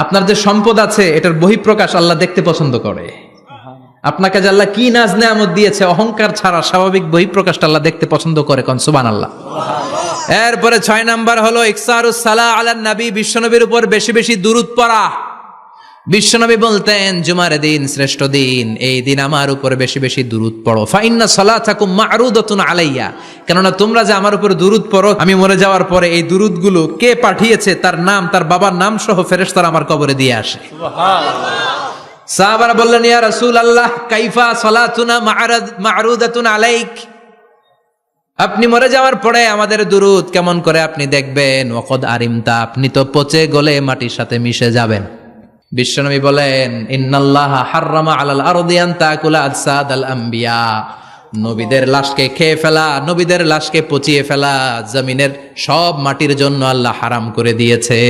আপনার যে সম্পদ আছে এটার বহিঃপ্রকাশ আল্লাহ দেখতে পছন্দ করে। আপনাকে যে আল্লাহ কি নাজ নেয়ামত দিয়েছে, অহংকার ছাড়া স্বাভাবিক বহিঃপ্রকাশটা আল্লাহ দেখতে পছন্দ করে। কোন সুবহানাল্লাহ। এরপরে 6 নাম্বার হলো ইকসারুস সালাহ আলান নবী, বিশ্বনবীর উপর বেশি বেশি দুরূদ পড়া। বিশ্বনবী বলতেন জুমার দিন শ্রেষ্ঠ দিন, এই দিন আমার উপর বেশি বেশি দুরূদ পড়ো। ফা ইন্না সালাতাকুম মা'রুদাতুন আলাইয়া, কেননা তোমরা যে আমার উপর দুরূদ পড়ো, আমি মরে যাওয়ার পরে এই দুরূদগুলো কে পাঠিয়েছে তার নাম, তার বাবার নাম সহ ফেরেশতারা আমার কবরে দিয়ে আসে। সুবহানাল্লাহ। সাহাবারা বললেন ইয়া রাসূলুল্লাহ কাইফা সালাতুনা মা'রুদাতুন আলাইক, আপনি মরে যাওয়ার পরে আমাদের দুরূদ কেমন করে আপনি দেখবেন? ওয়াকাদ আরিমতা, আপনি তো পচে গলে মাটির সাথে মিশে যাবেন। বিশ্বনবী বলেন ইন্নাল্লাহা হাররামা আলাল আরদি আন তাকুলা আজসাদাল আম্বিয়া, নবীদের লাশকে খেয়ে ফেলা, নবীদের লাশকে পচিয়ে ফেলা জমিনের সব মাটির জন্য আল্লাহ হারাম করে দিয়েছে।